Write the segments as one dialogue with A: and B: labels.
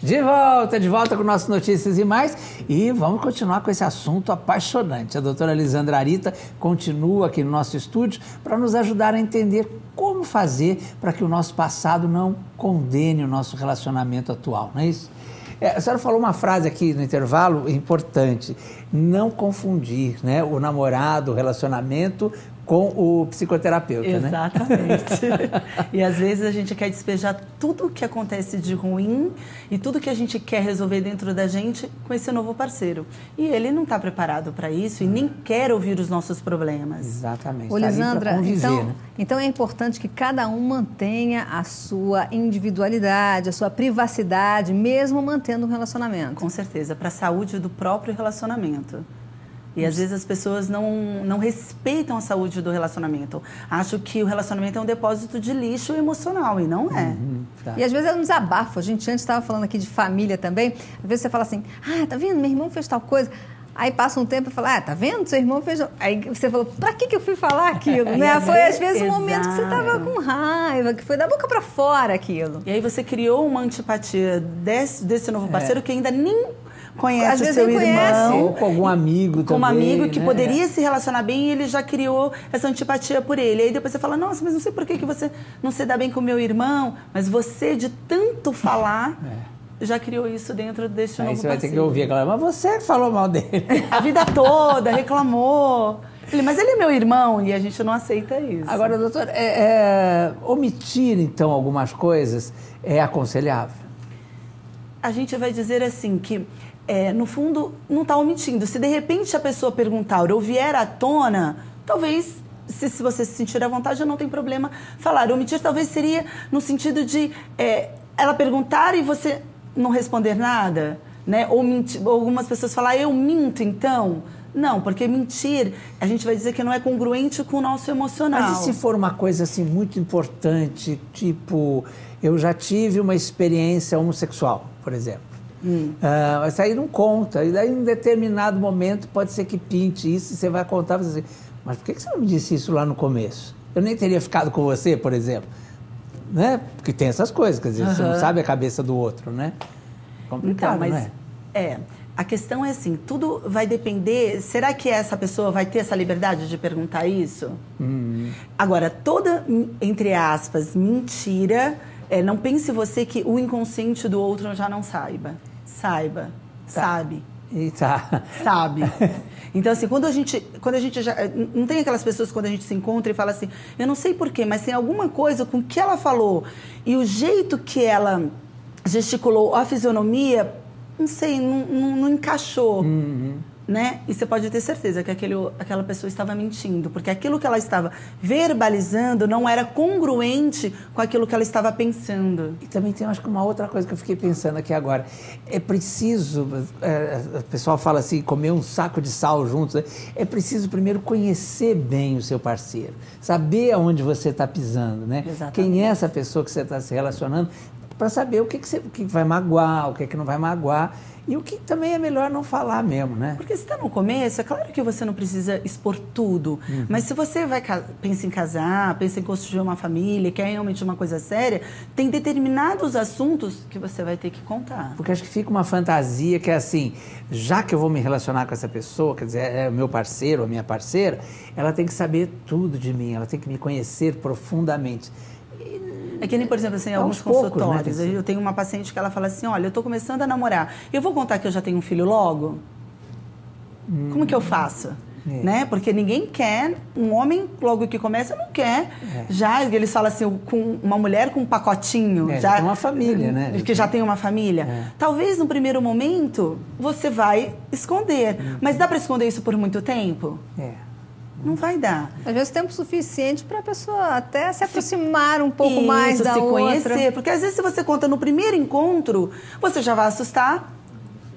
A: De volta com nossas Notícias e Mais. E vamos continuar com esse assunto apaixonante. A doutora Lisandra Arita continua aqui no nosso estúdio para nos ajudar a entender como fazer para que o nosso passado não condene o nosso relacionamento atual, não é isso? A senhora falou uma frase aqui no intervalo importante, não confundir, né, o namorado, o relacionamento com o psicoterapeuta,
B: Exatamente. Né? E às vezes a gente quer despejar tudo o que acontece de ruim e tudo que a gente quer resolver dentro da gente com esse novo parceiro. E ele não está preparado para isso e nem quer ouvir os nossos problemas.
A: Exatamente.
C: Ô, Lisandra,
A: conviver, né?
C: então é importante que cada um mantenha a sua individualidade, a sua privacidade, mesmo mantendo um relacionamento.
B: Com certeza, para a saúde do próprio relacionamento. E às vezes as pessoas não respeitam a saúde do relacionamento. Acham que o relacionamento é um depósito de lixo emocional, e não é.
C: Tá. E às vezes é um desabafo. A gente antes estava falando aqui de família também. Às vezes você fala assim, tá vendo, meu irmão fez tal coisa. Aí passa um tempo e fala, tá vendo, seu irmão fez... Aí você falou, pra que eu fui falar aquilo? Né? Foi às vezes um momento que você estava com raiva, que foi da boca para fora aquilo.
B: E aí você criou uma antipatia desse novo parceiro que ainda nem... conhece o seu irmão.
A: Ou com algum amigo também.
B: Com um amigo que poderia se relacionar bem e ele já criou essa antipatia por ele. Aí depois você fala, nossa, mas não sei por que você não se dá bem com o meu irmão. Mas você, de tanto falar, já criou isso dentro deste novo parceiro.
A: Aí você vai ter que ouvir aquela, mas você falou mal dele.
B: A vida toda, reclamou. Mas ele é meu irmão e a gente não aceita isso.
A: Agora, doutor, omitir, então, algumas coisas é aconselhável?
B: A gente vai dizer assim que... no fundo, não está omitindo. Se de repente a pessoa perguntar ou vier à tona, talvez, se você se sentir à vontade, não tem problema falar. Omitir talvez seria no sentido de ela perguntar e você não responder nada, né? Ou algumas pessoas falam, eu minto então. Não, porque mentir, a gente vai dizer que não é congruente com o nosso emocional.
A: Mas e se for uma coisa assim muito importante, tipo, eu já tive uma experiência homossexual, por exemplo. Mas aí não conta, e daí em determinado momento pode ser que pinte isso e você vai contar e você dizer, mas por que você não me disse isso lá no começo? Eu nem teria ficado com você, por exemplo, né? Porque tem essas coisas, quer dizer, você não sabe a cabeça do outro, né? Complicado,
B: então, mas
A: não é?
B: A questão é assim, tudo vai depender, será que essa pessoa vai ter essa liberdade de perguntar isso? Agora, toda, entre aspas, mentira, não pense você que o inconsciente do outro já não saiba. Saiba, sabe. Sabe. Então, assim, quando a gente já... Não tem aquelas pessoas quando a gente se encontra e fala assim, eu não sei porquê, mas tem alguma coisa com o que ela falou e o jeito que ela gesticulou, a fisionomia, não sei, não encaixou. Né? E você pode ter certeza que aquela pessoa estava mentindo, porque aquilo que ela estava verbalizando não era congruente com aquilo que ela estava pensando.
A: E também tem, acho que uma outra coisa que eu fiquei pensando aqui agora. É preciso, o pessoal fala assim, comer um saco de sal juntos, né? É preciso primeiro conhecer bem o seu parceiro, saber aonde você está pisando, né?
B: Exatamente.
A: Quem é essa pessoa que você está se relacionando, para saber o que vai magoar, o que não vai magoar. E o que também é melhor não falar mesmo, né?
B: Porque se está no começo, é claro que você não precisa expor tudo. Mas se você pensa em casar, pensa em construir uma família, quer realmente uma coisa séria, tem determinados assuntos que você vai ter que contar.
A: Porque acho que fica uma fantasia que é assim, já que eu vou me relacionar com essa pessoa, quer dizer, é o meu parceiro ou a minha parceira, ela tem que saber tudo de mim, ela tem que me conhecer profundamente.
B: É que nem, por exemplo, assim, alguns consultórios. Né? Eu tenho uma paciente que ela fala assim, olha, eu estou começando a namorar. Eu vou contar que eu já tenho um filho logo? Como que eu faço? Né? Porque ninguém quer, um homem logo que começa não quer. Já eles falam assim, com uma mulher com um pacotinho.
A: Já tem uma família, né?
B: Que já tem uma família. Talvez no primeiro momento você vai esconder. Mas dá para esconder isso por muito tempo? Não vai dar.
C: Às vezes tempo suficiente para a pessoa até se aproximar um pouco mais da outra.
B: Conhecer. Porque às vezes se você conta no primeiro encontro, você já vai assustar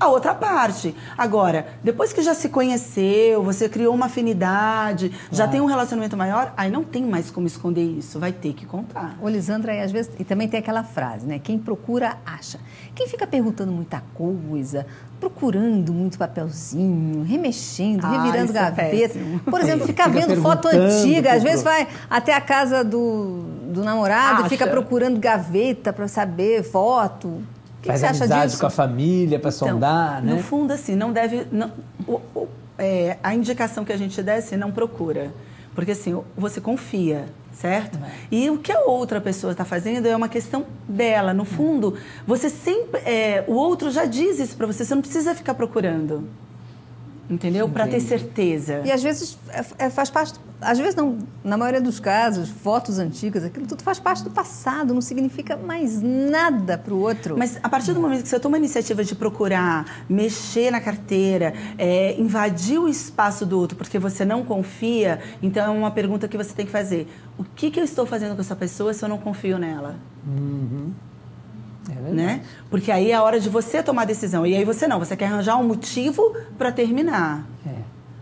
B: a outra parte. Agora, depois que já se conheceu, você criou uma afinidade, já tem um relacionamento maior, aí não tem mais como esconder isso, vai ter que contar.
C: Ô, Lisandra, aí às vezes, e também tem aquela frase, né? Quem procura, acha. Quem fica perguntando muita coisa, procurando muito papelzinho, remexendo, revirando gaveta. Por exemplo, fica vendo foto antiga, às vezes vai até a casa do namorado, fica procurando gaveta para saber foto.
A: Faz
C: você acha
A: amizade
C: disso?
A: com a família para sondar, né?
B: No fundo, assim, não deve... a indicação que a gente dá é assim, não procura. Porque, assim, você confia, certo? E o que a outra pessoa está fazendo é uma questão dela. No fundo, você sempre... o outro já diz isso para você, você não precisa ficar procurando. Entendeu? Para ter certeza.
C: E às vezes faz parte, às vezes não, na maioria dos casos, fotos antigas, aquilo tudo faz parte do passado, não significa mais nada para o outro.
B: Mas a partir do momento que você toma a iniciativa de procurar, mexer na carteira, invadir o espaço do outro porque você não confia, então é uma pergunta que você tem que fazer. O que eu estou fazendo com essa pessoa se eu não confio nela? Né? Porque aí é a hora de você tomar a decisão. E aí você quer arranjar um motivo para terminar.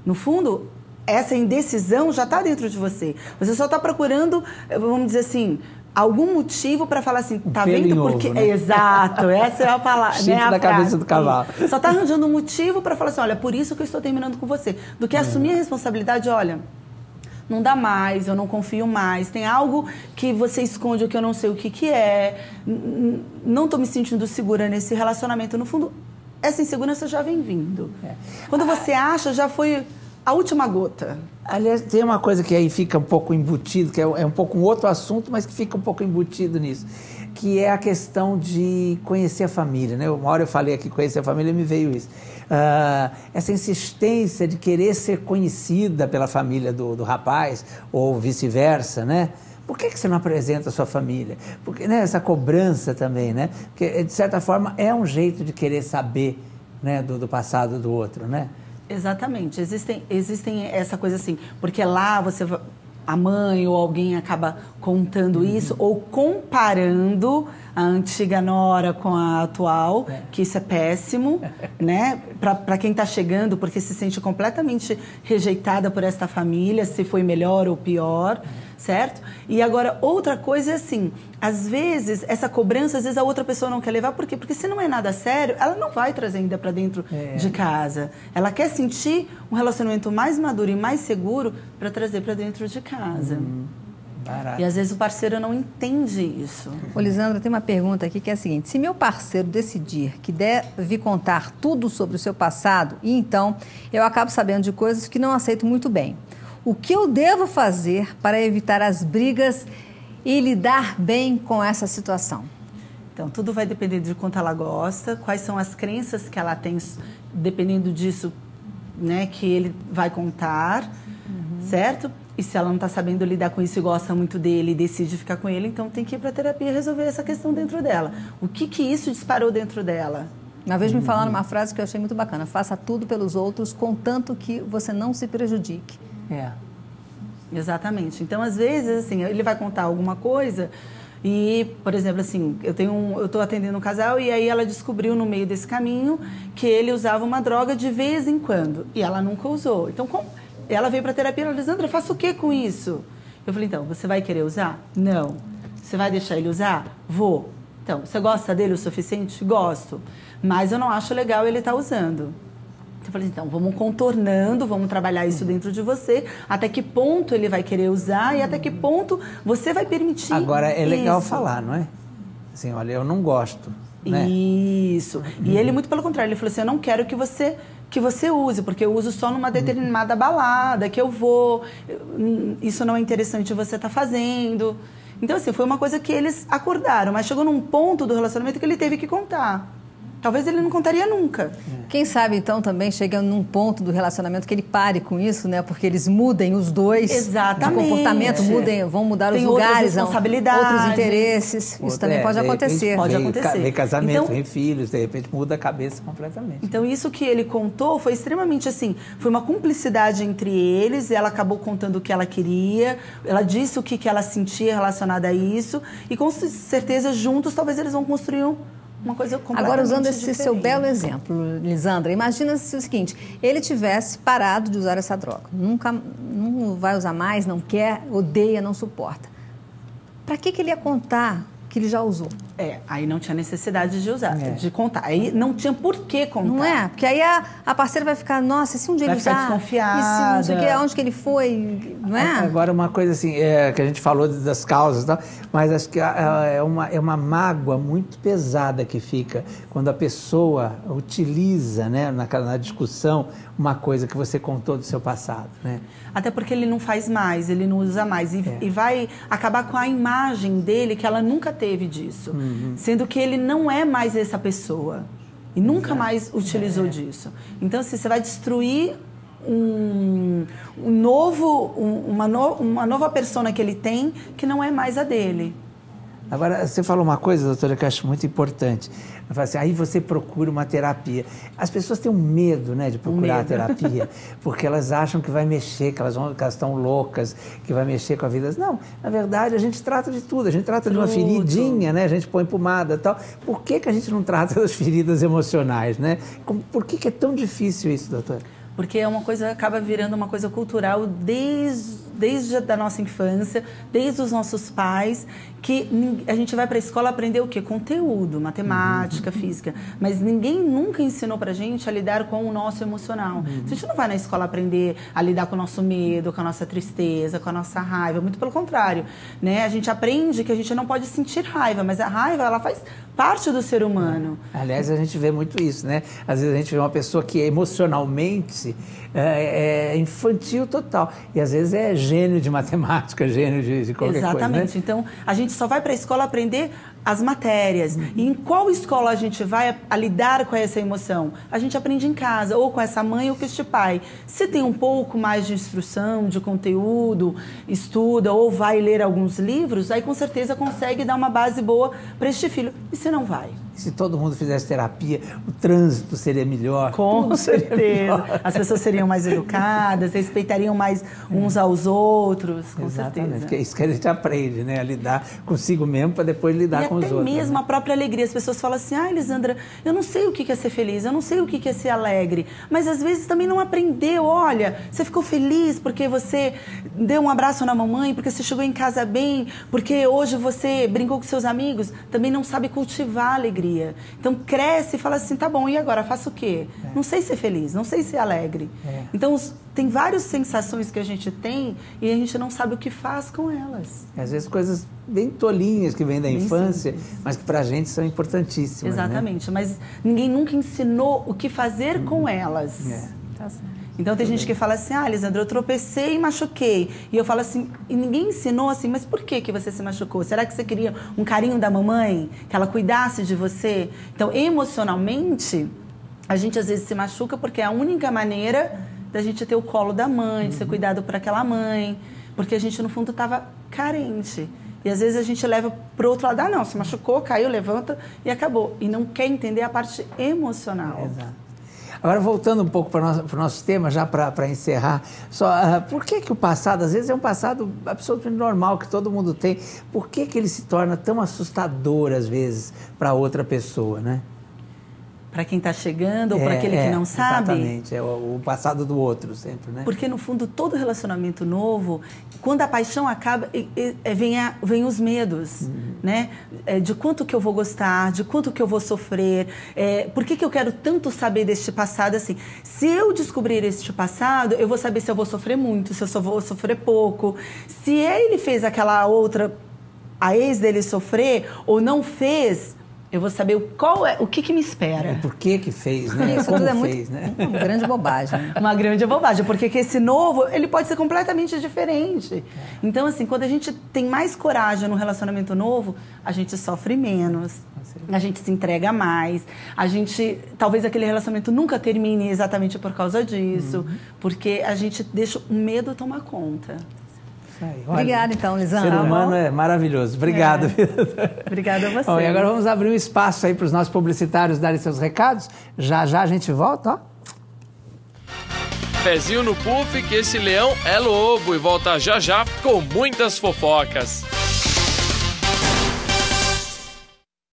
B: No fundo, essa inddecisão já está dentro de você. Você só está procurando, vamos dizer assim, algum motivo para falar assim, tá vendo? Porque
A: né?
B: Exato, essa é a palavra.
A: Chifre da cabeça do cavalo.
B: Só está arranjando um motivo para falar assim, olha, por isso que eu estou terminando com você. Do que assumir a responsabilidade, olha, não dá mais, eu não confio mais, tem algo que você esconde o que eu não sei o que é, não estou me sentindo segura nesse relacionamento. No fundo, essa insegurança já vem vindo. Quando você acha, já foi a última gota.
A: Aliás, tem uma coisa que aí fica um pouco embutido, que é um pouco um outro assunto, mas que fica um pouco embutido nisso, que é a questão de conhecer a família, né? Uma hora eu falei aqui, conhecer a família, me veio isso. Essa insistência de querer ser conhecida pela família do rapaz, ou vice-versa, né? Por que você não apresenta a sua família? Porque, né, essa cobrança também, né? Porque, de certa forma, é um jeito de querer saber, né, do passado do outro, né?
B: Exatamente. Existem essa coisa assim, porque lá a mãe ou alguém acaba contando isso ou comparando a antiga nora com a atual, que isso é péssimo, né? Para quem está chegando, porque se sente completamente rejeitada por esta família, se foi melhor ou pior, certo? E agora, outra coisa é assim, às vezes, essa cobrança, às vezes a outra pessoa não quer levar, por quê? Porque se não é nada sério, ela não vai trazer ainda para dentro de casa. Ela quer sentir um relacionamento mais maduro e mais seguro para trazer para dentro de casa.
A: Barato.
B: E às vezes o parceiro não entende isso.
C: Ô, Lisandra, tem uma pergunta aqui que é a seguinte: se meu parceiro decidir que deve contar tudo sobre o seu passado, e então eu acabo sabendo de coisas que não aceito muito bem, o que eu devo fazer para evitar as brigas e lidar bem com essa situação?
B: Então, tudo vai depender de quanto ela gosta, quais são as crenças que ela tem, dependendo disso, né, que ele vai contar, certo? E se ela não está sabendo lidar com isso e gosta muito dele e decide ficar com ele, então tem que ir para a terapia e resolver essa questão dentro dela. O que isso disparou dentro dela?
C: Uma vez me falaram uma frase que eu achei muito bacana: faça tudo pelos outros, contanto que você não se prejudique.
B: Exatamente. Então, às vezes, assim, ele vai contar alguma coisa e, por exemplo, assim, eu estou atendendo um casal e aí ela descobriu no meio desse caminho que ele usava uma droga de vez em quando e ela nunca usou. Então, ela veio para a terapia e falou: Lisandra, faça o que com isso? Eu falei: então, você vai querer usar? Não. Você vai deixar ele usar? Vou. Então, você gosta dele o suficiente? Gosto. Mas eu não acho legal ele estar usando. Eu falei: então, vamos contornando, vamos trabalhar isso dentro de você, até que ponto ele vai querer usar e até que ponto você vai permitir.
A: Agora, é legal
B: isso.
A: falar, não é? Assim, olha, eu não gosto, né?
B: Isso. E ele, muito pelo contrário, ele falou assim: eu não quero que você use, porque eu uso só numa determinada balada, que eu vou, isso não é interessante você estar fazendo. Então, assim, foi uma coisa que eles acordaram, mas chegou num ponto do relacionamento que ele teve que contar. Talvez ele não contaria nunca.
C: Quem sabe, então, também chega num ponto do relacionamento que ele pare com isso, né? Porque eles mudem os dois.
B: Exatamente.
C: De comportamento, vão mudar
B: Tem
C: os lugares,
B: outras responsabilidades,
C: outros interesses. Isso também pode acontecer.
B: Pode acontecer.
A: Vem casamento,
B: Então,
A: vem filhos, de repente muda a cabeça completamente.
B: Então, isso que ele contou foi extremamente assim, foi uma cumplicidade entre eles, ela acabou contando o que ela queria, ela disse o que ela sentia relacionado a isso, e com certeza juntos talvez eles vão construir uma coisa completamente
C: Agora, usando esse
B: diferente.
C: seu belo exemplo, Lisandra, imagina se o seguinte: ele tivesse parado de usar essa droga, não vai usar mais, não quer, odeia, não suporta. Para que ele ia contar que ele já usou.
B: Aí não tinha necessidade de usar, de contar. Aí não tinha por que contar.
C: Não é? Porque aí a parceira vai ficar, nossa, e se um dia ele usar?
B: Vai ficar desconfiada.
C: E se não sei o que, aonde que ele foi, não é?
A: Agora, uma coisa assim, que a gente falou das causas e tal, mas acho que é uma mágoa muito pesada que fica quando a pessoa utiliza, né, na discussão, uma coisa que você contou do seu passado, né?
B: Até porque ele não faz mais, ele não usa mais. E vai acabar com a imagem dele, que ela nunca teve disso. Sendo que ele não é mais essa pessoa. E nunca mais utilizou disso. Então, assim, você vai destruir uma nova persona que ele tem, que não é mais a dele.
A: Agora, você falou uma coisa, doutora, que eu acho muito importante. Assim, aí você procura uma terapia. As pessoas têm um medo, né, de procurar a terapia, porque elas acham que vai mexer, que elas estão loucas, que vai mexer com a vida. Não, na verdade, a gente trata de tudo. A gente trata de uma feridinha, né? A gente põe pomada e tal. Por que a gente não trata das feridas emocionais, né? Por que é tão difícil isso, doutora?
B: Porque é uma coisa, acaba virando uma coisa cultural desde a nossa infância, desde os nossos pais, que a gente vai para a escola aprender o quê? Conteúdo, matemática, física. Mas ninguém nunca ensinou para a gente a lidar com o nosso emocional. A gente não vai na escola aprender a lidar com o nosso medo, com a nossa tristeza, com a nossa raiva. Muito pelo contrário, né? A gente aprende que a gente não pode sentir raiva, mas a raiva, ela faz parte do ser humano.
A: Aliás, a gente vê muito isso, né? Às vezes a gente vê uma pessoa que emocionalmente é infantil total. E às vezes é gênio de matemática, gênio de qualquer coisa.
B: Exatamente.
A: Né?
B: Então, a gente só vai para a escola aprender as matérias. E em qual escola a gente vai a lidar com essa emoção? A gente aprende em casa, ou com essa mãe ou com este pai. Se tem um pouco mais de instrução, de conteúdo, estuda ou vai ler alguns livros, aí com certeza consegue dar uma base boa para este filho. E se não vai?
A: Se todo mundo fizesse terapia, o trânsito seria melhor.
B: Com certeza. Melhor. As pessoas seriam mais educadas, respeitariam mais uns aos outros, com
A: Exatamente,
B: certeza.
A: porque é isso que a gente aprende, né? A lidar consigo mesmo para depois lidar com os outros.
B: E até mesmo a própria alegria. As pessoas falam assim, Elisandra, eu não sei o que é ser feliz, eu não sei o que é ser alegre. Mas às vezes também não aprendeu. Olha, você ficou feliz porque você deu um abraço na mamãe, porque você chegou em casa bem, porque hoje você brincou com seus amigos. Também não sabe cultivar a alegria. Então cresce e fala assim, tá bom, e agora faço o quê? Não sei ser feliz, não sei ser alegre. Então tem várias sensações que a gente tem e a gente não sabe o que faz com elas.
A: Às vezes coisas bem tolinhas que vêm da infância, mas que pra gente são importantíssimas.
B: Exatamente, né? Mas ninguém nunca ensinou o que fazer com elas.
C: Tá certo.
B: Então tem gente que fala assim, Elisandra, eu tropecei e machuquei. E eu falo assim, e ninguém ensinou assim, mas por que você se machucou? Será que você queria um carinho da mamãe? Que ela cuidasse de você? Então, emocionalmente, a gente às vezes se machuca porque é a única maneira da gente ter o colo da mãe, de ser cuidado por aquela mãe. Porque a gente, no fundo, estava carente. E às vezes a gente leva pro outro lado, não, se machucou, caiu, levanta e acabou. E não quer entender a parte emocional.
A: Exato. Agora, voltando um pouco para o nosso tema, já para encerrar, por que o passado, às vezes é um passado absolutamente normal, que todo mundo tem, por que ele se torna tão assustador, às vezes, para outra pessoa, né?
B: Para quem está chegando ou para aquele que não sabe?
A: Exatamente, é o passado do outro sempre, né?
B: Porque, no fundo, todo relacionamento novo, quando a paixão acaba, vem os medos, né? De quanto que eu vou gostar, de quanto que eu vou sofrer, por que eu quero tanto saber deste passado, assim. Se eu descobrir este passado, eu vou saber se eu vou sofrer muito, se eu só vou sofrer pouco. Se ele fez aquela outra, a ex dele sofrer, ou não fez, eu vou saber o que me espera.
A: Por que fez, né?
C: Isso
A: Como
C: tudo
A: fez, né?
C: Uma grande bobagem.
B: Uma grande bobagem, porque que esse novo, ele pode ser completamente diferente. Então, assim, quando a gente tem mais coragem no relacionamento novo, a gente sofre menos, a gente se entrega mais, talvez aquele relacionamento nunca termine exatamente por causa disso, porque a gente deixa o medo tomar conta.
C: Obrigada, então, Lisandra.
A: O ser humano é maravilhoso. Obrigado.
B: Obrigada a você.
A: Bom, e agora vamos abrir um espaço aí para os nossos publicitários darem seus recados. Já a gente volta, ó.
D: Pezinho no puff que esse leão é lobo e volta já com muitas fofocas.